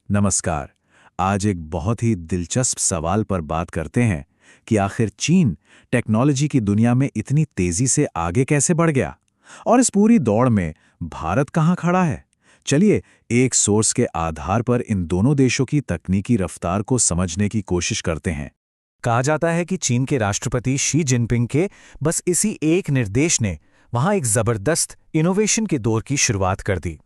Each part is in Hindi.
नमस्कार। आज एक बहुत ही दिलचस्प सवाल पर बात करते हैं कि आखिर चीन टेक्नोलॉजी की दुनिया में इतनी तेजी से आगे कैसे बढ़ गया और इस पूरी दौड़ में भारत कहाँ खड़ा है। चलिए एक सोर्स के आधार पर इन दोनों देशों की तकनीकी रफ्तार को समझने की कोशिश करते हैं। कहा जाता है कि चीन के राष्ट्रपति शी जिनपिंग के बस इसी एक निर्देश ने वहां एक जबरदस्त इनोवेशन के दौर की शुरुआत कर दी।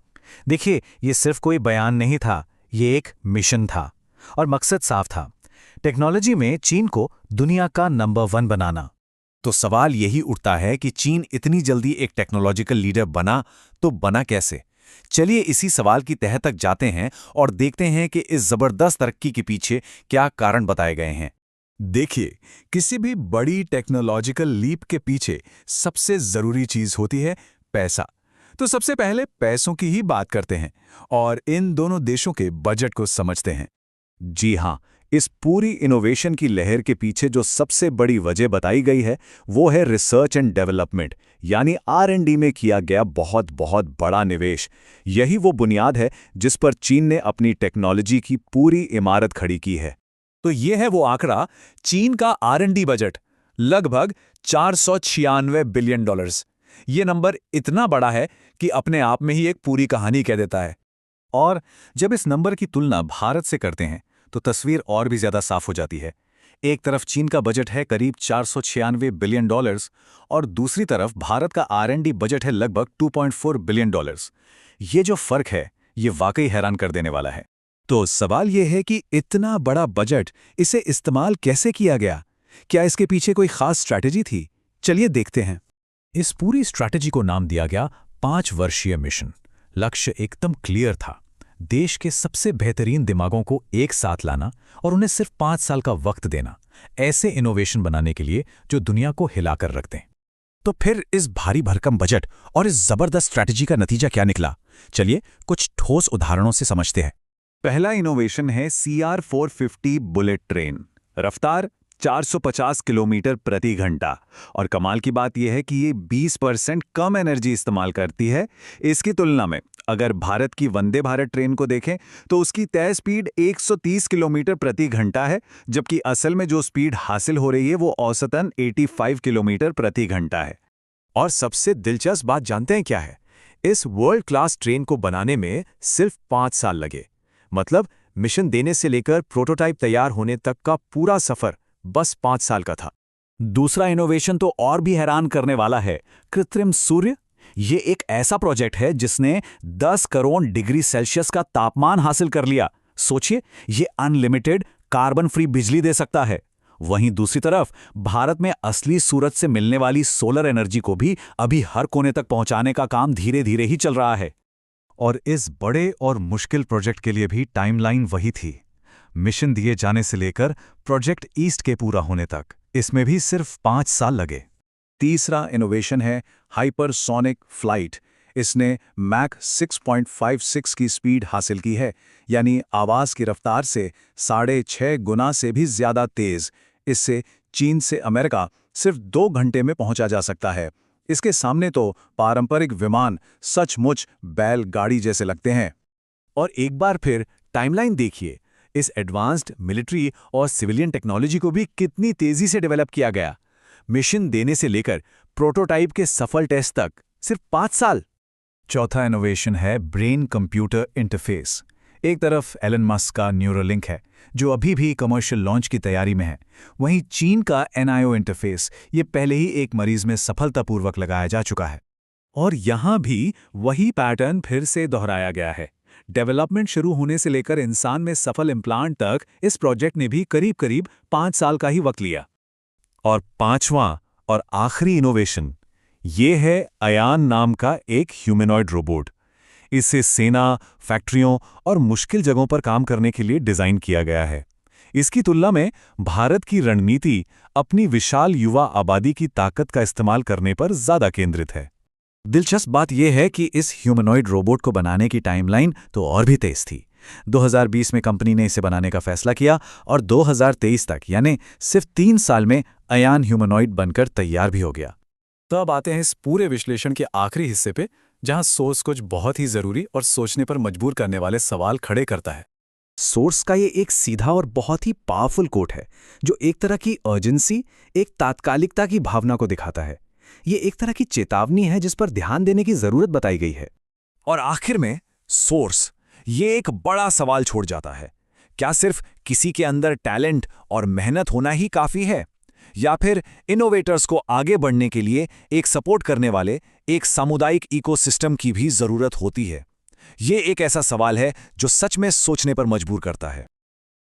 देखिए, ये सिर्फ कोई बयान नहीं था, ये एक मिशन था और मकसद साफ था, टेक्नोलॉजी में चीन को दुनिया का नंबर 1 बनाना। तो सवाल यही उठता है कि चीन इतनी जल्दी एक टेक्नोलॉजिकल लीडर बना तो बना कैसे। चलिए इसी सवाल की तह तक जाते हैं और देखते हैं कि इस जबरदस्त तरक्की के पीछे क्या कारण बताए गए हैं। देखिए, किसी भी बड़ी टेक्नोलॉजिकल लीप के पीछे सबसे जरूरी चीज होती है पैसा। तो सबसे पहले पैसों की ही बात करते हैं और इन दोनों देशों के बजट को समझते हैं। जी हाँ, इस पूरी इनोवेशन की लहर के पीछे जो सबसे बड़ी वजह बताई गई है वो है रिसर्च एंड डेवलपमेंट, यानी R&D में किया गया बहुत बहुत बड़ा निवेश। यही वो बुनियाद है जिस पर चीन ने अपनी टेक्नोलॉजी की पूरी इमारत खड़ी की है। तो ये है वो आंकड़ा, चीन का R&D बजट लगभग $496 बिलियन। ये नंबर इतना बड़ा है कि अपने आप में ही एक पूरी कहानी कह देता है। और जब इस नंबर की तुलना भारत से करते हैं तो तस्वीर और भी ज्यादा साफ हो जाती है। एक तरफ चीन का बजट है करीब $496 बिलियन और दूसरी तरफ भारत का R&D बजट है लगभग $2.4 बिलियन। ये जो फर्क है, ये वाकई हैरान कर देने वाला है। तो सवाल यह है कि इतना बड़ा बजट, इसे इस्तेमाल कैसे किया गया? क्या इसके पीछे कोई खास स्ट्रैटेजी थी? चलिए देखते हैं। इस पूरी स्ट्रैटेजी को नाम दिया गया 5 वर्षीय मिशन। लक्ष्य एकदम क्लियर था, देश के सबसे बेहतरीन दिमागों को एक साथ लाना और उन्हें सिर्फ 5 साल का वक्त देना, ऐसे इनोवेशन बनाने के लिए जो दुनिया को हिलाकर रख दें। तो फिर इस भारी भरकम बजट और इस जबरदस्त स्ट्रैटेजी का नतीजा क्या निकला? चलिए कुछ ठोस उदाहरणों से समझते हैं। पहला इनोवेशन है CR-450 बुलेट ट्रेन। रफ्तार 450 किलोमीटर प्रति घंटा और कमाल की बात यह है कि ये 20% कम एनर्जी इस्तेमाल करती है। इसकी तुलना में अगर भारत की वंदे भारत ट्रेन को देखें तो उसकी तय स्पीड 130 किलोमीटर प्रति घंटा है, जबकि असल में जो स्पीड हासिल हो रही है वो औसतन 85 किलोमीटर प्रति घंटा है। और सबसे दिलचस्प बात जानते हैं क्या है? इस वर्ल्ड क्लास ट्रेन को बनाने में सिर्फ 5 साल लगे। मतलब मिशन देने से लेकर प्रोटोटाइप तैयार होने तक का पूरा सफर बस 5 साल का था। दूसरा इनोवेशन तो और भी हैरान करने वाला है, कृत्रिम सूर्य। ये एक ऐसा प्रोजेक्ट है जिसने 10 करोड़ डिग्री सेल्सियस का तापमान हासिल कर लिया। सोचिए, ये अनलिमिटेड कार्बन फ्री बिजली दे सकता है। वहीं दूसरी तरफ भारत में असली सूरज से मिलने वाली सोलर एनर्जी को भी अभी हर कोने तक पहुंचाने का काम धीरे धीरे ही चल रहा है। और इस बड़े और मुश्किल प्रोजेक्ट के लिए भी टाइमलाइन वही थी। मिशन दिए जाने से लेकर प्रोजेक्ट ईस्ट के पूरा होने तक इसमें भी सिर्फ 5 साल लगे। तीसरा इनोवेशन है हाइपरसोनिक फ्लाइट। इसने मैक 6.56 की स्पीड हासिल की है, यानी आवाज़ की रफ्तार से 6.5 गुना से भी ज़्यादा तेज़। इससे चीन से अमेरिका सिर्फ 2 घंटे में पहुंचा जा सकता है। इसके सामने तो पारंपरिक विमान सचमुच बैलगाड़ी जैसे लगते हैं। और एक बार फिर टाइमलाइन देखिए, इस एडवांस्ड मिलिट्री और सिविलियन टेक्नोलॉजी को भी कितनी तेजी से डेवलप किया गया। मिशन देने से लेकर प्रोटोटाइप के सफल टेस्ट तक सिर्फ 5 साल। चौथा इनोवेशन है ब्रेन कंप्यूटर इंटरफेस। एक तरफ एलन मस्क का न्यूरोलिंक है जो अभी भी कमर्शियल लॉन्च की तैयारी में है, वहीं चीन का NIO इंटरफेस ये पहले ही एक मरीज में सफलतापूर्वक लगाया जा चुका है। और यहां भी वही पैटर्न फिर से दोहराया गया है। डेवलपमेंट शुरू होने से लेकर इंसान में सफल इम्प्लांट तक इस प्रोजेक्ट ने भी करीब करीब 5 साल का ही वक्त लिया। और पांचवां और आखिरी इनोवेशन ये है अयान नाम का एक ह्यूमनॉइड रोबोट। इसे सेना, फैक्ट्रियों और मुश्किल जगहों पर काम करने के लिए डिजाइन किया गया है। इसकी तुलना में भारत की रणनीति अपनी विशाल युवा आबादी की ताकत का इस्तेमाल करने पर ज्यादा केंद्रित है। दिलचस्प बात यह है कि इस ह्यूमनॉइड रोबोट को बनाने की टाइमलाइन तो और भी तेज थी। 2020 में कंपनी ने इसे बनाने का फैसला किया और 2023 तक यानी सिर्फ 3 साल में अयान ह्यूमनॉइड बनकर तैयार भी हो गया। तब आते हैं इस पूरे विश्लेषण के आखिरी हिस्से पे, जहां सोर्स कुछ बहुत ही जरूरी और सोचने पर मजबूर करने वाले सवाल खड़े करता है। सोर्स का ये एक सीधा और बहुत ही पावरफुल कोट है जो एक तरह की अर्जेंसी, एक तात्कालिकता की भावना को दिखाता है। ये एक तरह की चेतावनी है जिस पर ध्यान देने की जरूरत बताई गई है। और आखिर में सोर्स, ये एक बड़ा सवाल छोड़ जाता है। क्या सिर्फ किसी के अंदर टैलेंट और मेहनत होना ही काफी है, या फिर इनोवेटर्स को आगे बढ़ने के लिए एक सपोर्ट करने वाले एक सामुदायिक इकोसिस्टम की भी जरूरत होती है? ये एक ऐसा सवाल है जो सच में सोचने पर मजबूर करता है।